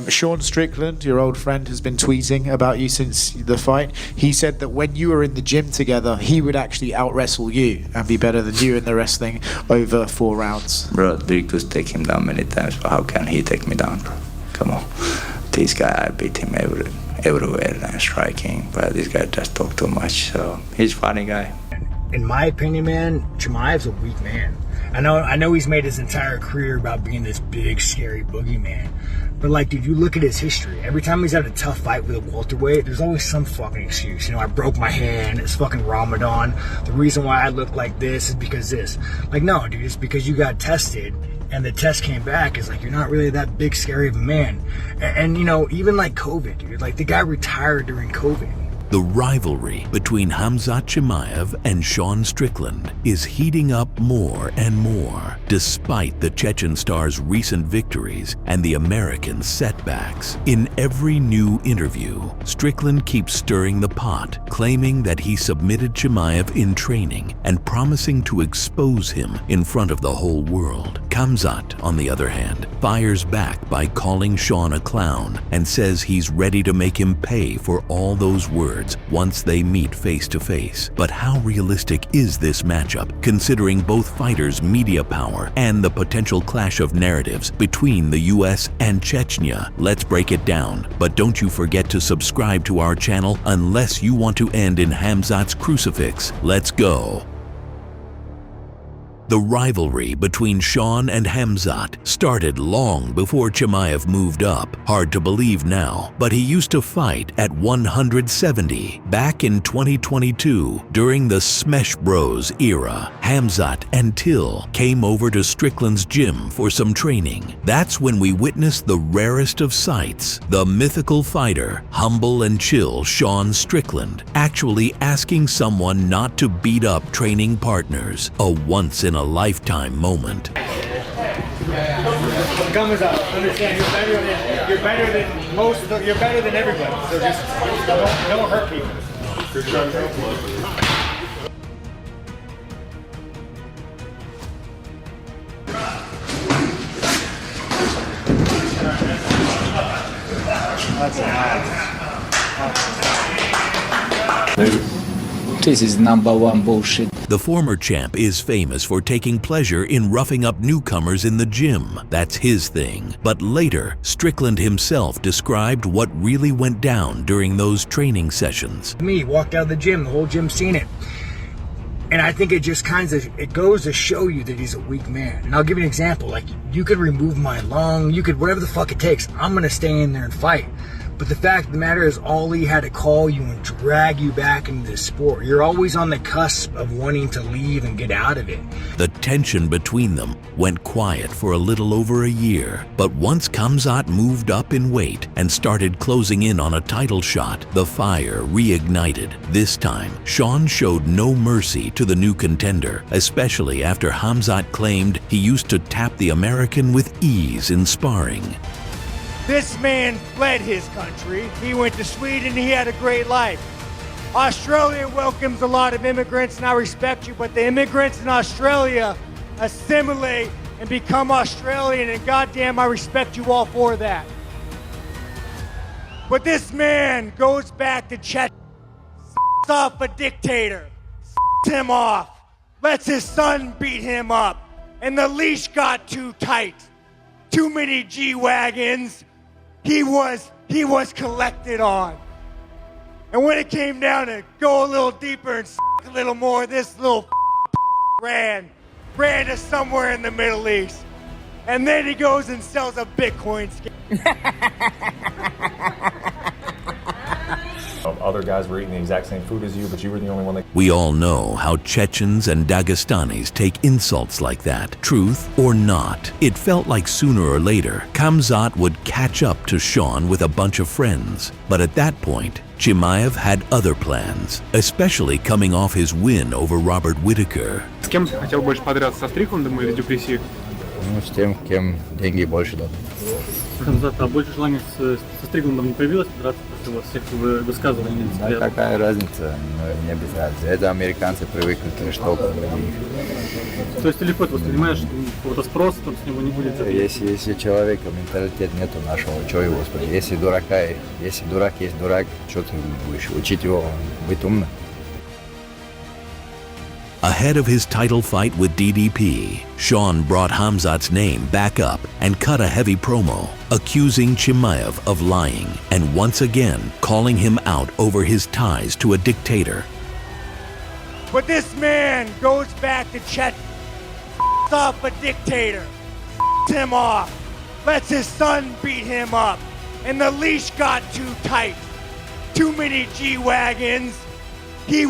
Sean Strickland, your old friend, has been tweeting about you since the fight. He said that when you were in the gym together, he would actually out-wrestle you and be better than you in the wrestling over 4 rounds. Bro, Dricus take him down many times, but how can he take me down, bro? Come on. This guy, I beat him everywhere and striking, but this guy just talk too much, so he's a funny guy. In my opinion, man, Chimaev's a weak man. I know he's made his entire career about being this big, scary boogeyman. But like, dude, you look at his history. Every time he's had a tough fight with a welterweight, there's always some fucking excuse. You know, I broke my hand, it's fucking Ramadan. The reason why I look like this is because this. Like, no, dude, it's because you got tested and the test came back is like, you're not really that big, scary of a man. And you know, even like COVID, dude, like the guy retired during COVID. The rivalry between Khamzat Chimaev and Sean Strickland is heating up more and more, despite the Chechen star's recent victories and the American setbacks. In every new interview, Strickland keeps stirring the pot, claiming that he submitted Chimaev in training and promising to expose him in front of the whole world. Khamzat, on the other hand, fires back by calling Sean a clown and says he's ready to make him pay for all those words once they meet face to face. But how realistic is this matchup, considering both fighters' media power and the potential clash of narratives between the US and Chechnya? Let's break it down. But don't you forget to subscribe to our channel unless you want to end in Khamzat's crucifix. Let's go. The rivalry between Sean and Khamzat started long before Chimaev moved up. Hard to believe now, but he used to fight at 170. Back in 2022, during the Smesh Bros era, Khamzat and Till came over to Strickland's gym for some training. That's when we witnessed the rarest of sights, the mythical fighter, humble and chill Sean Strickland, actually asking someone not to beat up training partners, a once-in-a-lifetime moment. Khamzat, understand, you're better than most, you're better than everybody, so just don't hurt people. This is #1 bullshit. The former champ is famous for taking pleasure in roughing up newcomers in the gym. That's his thing. But later, Strickland himself described what really went down during those training sessions. Me, walked out of the gym, the whole gym seen it. And I think it just it goes to show you that he's a weak man. And I'll give you an example. Like, you could remove my lung, you could, whatever the fuck it takes, I'm gonna stay in there and fight. But the fact of the matter is, Ali had to call you and drag you back into this sport. You're always on the cusp of wanting to leave and get out of it. The tension between them went quiet for a little over a year. But once Khamzat moved up in weight and started closing in on a title shot, the fire reignited. This time, Sean showed no mercy to the new contender, especially after Khamzat claimed he used to tap the American with ease in sparring. This man fled his country. He went to Sweden, he had a great life. Australia welcomes a lot of immigrants, and I respect you, but the immigrants in Australia assimilate and become Australian, and goddamn, I respect you all for that. But this man goes back to Chechnya, off a dictator, him off, lets his son beat him up, and the leash got too tight. Too many G-Wagons. He was collected on. And when it came down to go a little deeper and a little more, this little ran to somewhere in the Middle East. And then he goes and sells a Bitcoin scam. Other guys were eating the exact same food as you, but you were the only one that... We all know how Chechens and Dagestanis take insults like that, truth or not. It felt like sooner or later, Khamzat would catch up to Sean with a bunch of friends. But at that point, Chimaev had other plans, especially coming off his win over Robert Whittaker. С кем хотел больше подраться, со Стрикландом или Дю Плесси? Ну, с тем, кем деньги больше дадут. Хамзат, а больше желания со Стрикландом не появилось подраться после вас всех высказываний? Да какая разница, мне без разницы. Это американцы привыкли к трештоку. То есть ты легко это воспринимаешь, какого-то спроса там с него не будет? Если человека менталитет нету нашего, что его спрашивать? Если дурак есть дурак, что ты будешь учить его быть умным? Ahead of his title fight with DDP, Sean brought Khamzat's name back up and cut a heavy promo, accusing Chimaev of lying and once again calling him out over his ties to a dictator. But this man goes back to Chet, off a dictator, him off, lets his son beat him up, and the leash got too tight. Too many G-Wagons. He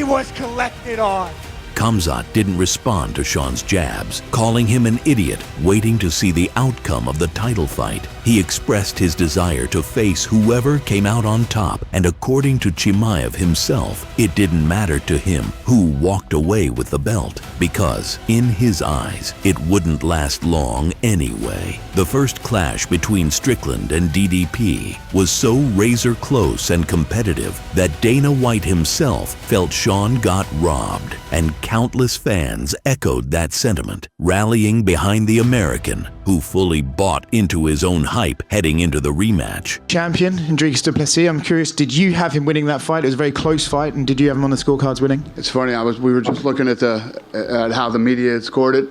was collected on. Khamzat didn't respond to Sean's jabs, calling him an idiot waiting to see the outcome of the title fight. He expressed his desire to face whoever came out on top, and according to Chimaev himself, it didn't matter to him who walked away with the belt, because, in his eyes, it wouldn't last long anyway. The first clash between Strickland and DDP was so razor close and competitive that Dana White himself felt Sean got robbed, and countless fans echoed that sentiment, rallying behind the American, who fully bought into his own hype heading into the rematch. Champion, Dricus Du Plessis, I'm curious, did you have him winning that fight? It was a very close fight, and did you have him on the scorecards winning? It's funny, we were just looking at how the media had scored it,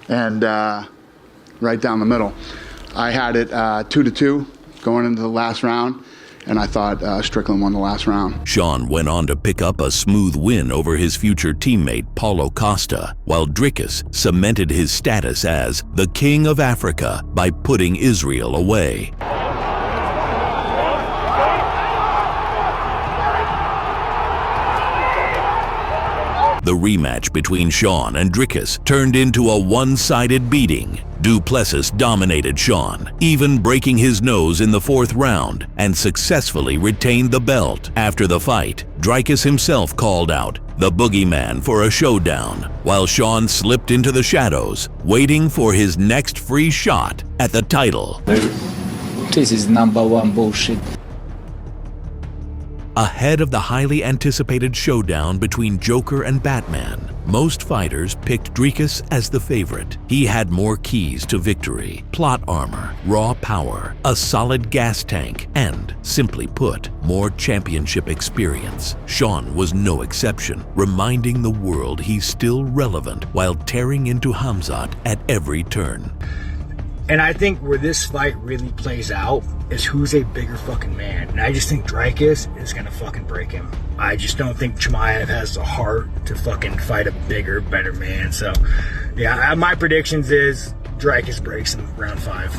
and right down the middle. I had it 2-2 going into the last round, and I thought Strickland won the last round. Sean went on to pick up a smooth win over his future teammate Paulo Costa, while Dricus cemented his status as the King of Africa by putting Israel away. The rematch between Sean and Dricus turned into a one-sided beating. Du Plessis dominated Sean, even breaking his nose in the fourth round, and successfully retained the belt. After the fight, Dricus himself called out the boogeyman for a showdown, while Sean slipped into the shadows, waiting for his next free shot at the title. This is #1 bullshit. Ahead of the highly anticipated showdown between Joker and Batman, most fighters picked Dricus as the favorite. He had more keys to victory: plot armor, raw power, a solid gas tank, and, simply put, more championship experience. Sean was no exception, reminding the world he's still relevant while tearing into Khamzat at every turn. And I think where this fight really plays out is who's a bigger fucking man. And I just think Dricus is gonna fucking break him. I just don't think Chimaev has the heart to fucking fight a bigger, better man. So, yeah, my predictions is Dricus breaks him round 5.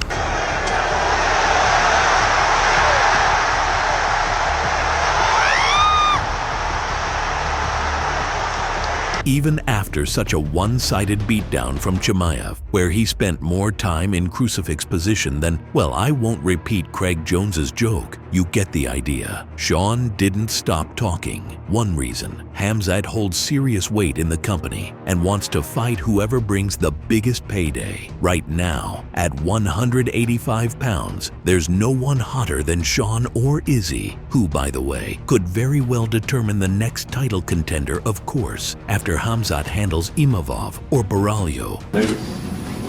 Even after such a one-sided beatdown from Chimaev, where he spent more time in crucifix position than, well, I won't repeat Craig Jones's joke. You get the idea. Sean didn't stop talking. One reason, Khamzat holds serious weight in the company and wants to fight whoever brings the biggest payday. Right now, at 185 pounds, there's no one hotter than Sean or Izzy, who, by the way, could very well determine the next title contender, of course, after Khamzat handles Imavov or Baralho.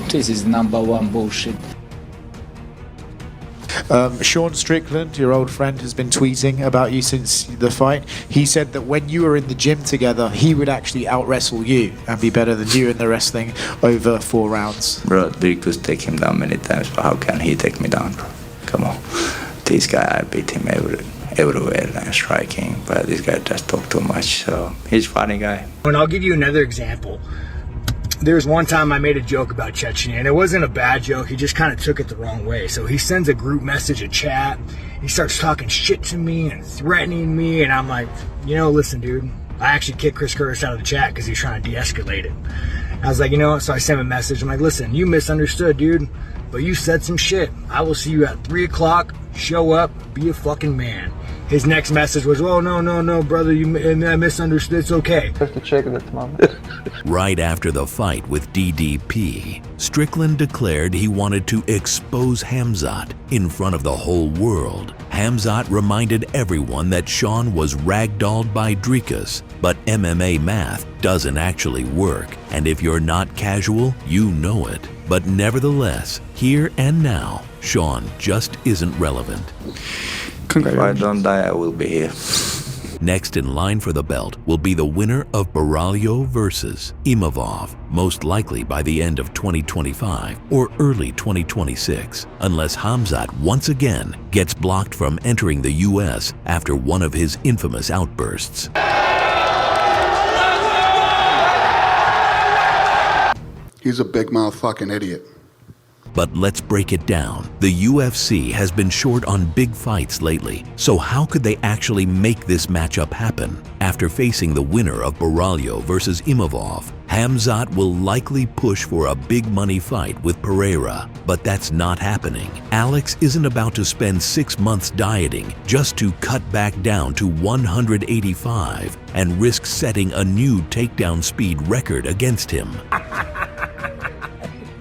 This is #1 bullshit. Sean Strickland, your old friend, has been tweeting about you since the fight. He said that when you were in the gym together, he would actually out-wrestle you and be better than you in the wrestling over 4 rounds. Bro, Dricus take him down many times, but how can he take me down, bro? Come on. This guy, I beat him everywhere and striking, but this guy just talk too much, so he's a funny guy. And I'll give you another example. There was one time I made a joke about Chechnya, and it wasn't a bad joke. He just kind of took it the wrong way. So he sends a group message, a chat. He starts talking shit to me and threatening me, and I'm like, you know, listen, dude. I actually kicked Chris Curtis out of the chat because he's trying to de-escalate it. I was like, you know what? So I sent him a message. I'm like, listen, you misunderstood, dude, but you said some shit. I will see you at 3 o'clock. Show up. Be a fucking man. his next message was, "Oh no, brother, I misunderstood. It's okay." Right after the fight with DDP, Strickland declared he wanted to expose Khamzat in front of the whole world. Khamzat reminded everyone that Sean was ragdolled by Dricus, but MMA math doesn't actually work, and if you're not casual, you know it. But nevertheless, here and now, Sean just isn't relevant. If I don't die, I will be here. Next in line for the belt will be the winner of Borz versus Imavov, most likely by the end of 2025 or early 2026, unless Khamzat once again gets blocked from entering the US after one of his infamous outbursts. He's a big mouth fucking idiot. But let's break it down. The UFC has been short on big fights lately, so how could they actually make this matchup happen? After facing the winner of Borz versus Imavov, Khamzat will likely push for a big money fight with Pereira, but that's not happening. Alex isn't about to spend 6 months dieting just to cut back down to 185 and risk setting a new takedown speed record against him.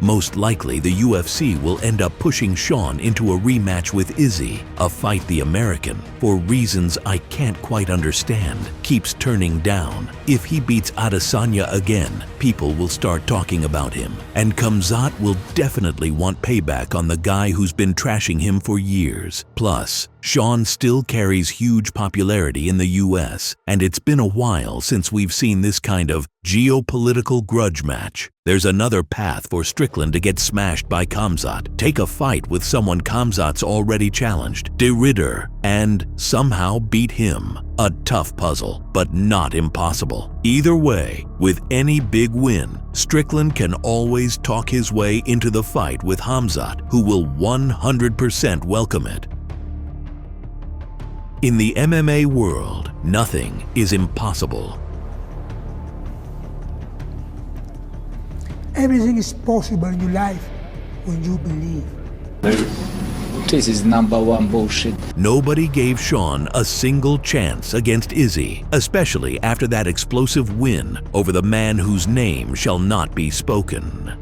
Most likely, the UFC will end up pushing Sean into a rematch with Izzy, a fight the American, for reasons I can't quite understand, keeps turning down. If he beats Adesanya again, people will start talking about him, and Khamzat will definitely want payback on the guy who's been trashing him for years. Plus, Sean still carries huge popularity in the US, and it's been a while since we've seen this kind of geopolitical grudge match. There's another path for Strickland to get smashed by Khamzat, take a fight with someone Khamzat's already challenged, De Ridder, and somehow beat him. A tough puzzle, but not impossible. Either way, with any big win, Strickland can always talk his way into the fight with Khamzat, who will 100% welcome it. In the MMA world, nothing is impossible. Everything is possible in your life when you believe. This is #1 bullshit. Nobody gave Sean a single chance against Izzy, especially after that explosive win over the man whose name shall not be spoken.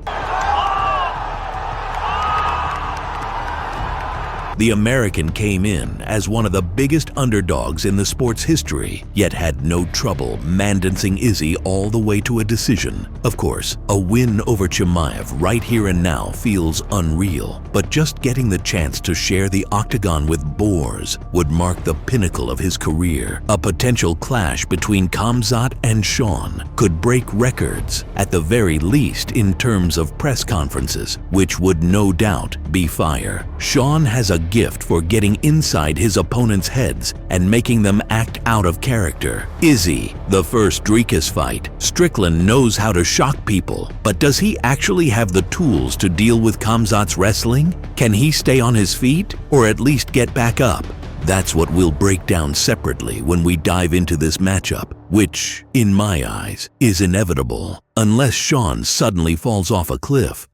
The American came in as one of the biggest underdogs in the sport's history, yet had no trouble mandancing Izzy all the way to a decision. Of course, a win over Chimaev right here and now feels unreal, but just getting the chance to share the Octagon with Borz would mark the pinnacle of his career. A potential clash between Khamzat and Sean could break records, at the very least in terms of press conferences, which would no doubt be fire. Sean has a gift for getting inside his opponent's heads and making them act out of character. Izzy, the first Dricus fight, Strickland knows how to shock people, but does he actually have the tools to deal with Khamzat's wrestling? Can he stay on his feet, or at least get back up? That's what we'll break down separately when we dive into this matchup, which, in my eyes, is inevitable. Unless Sean suddenly falls off a cliff,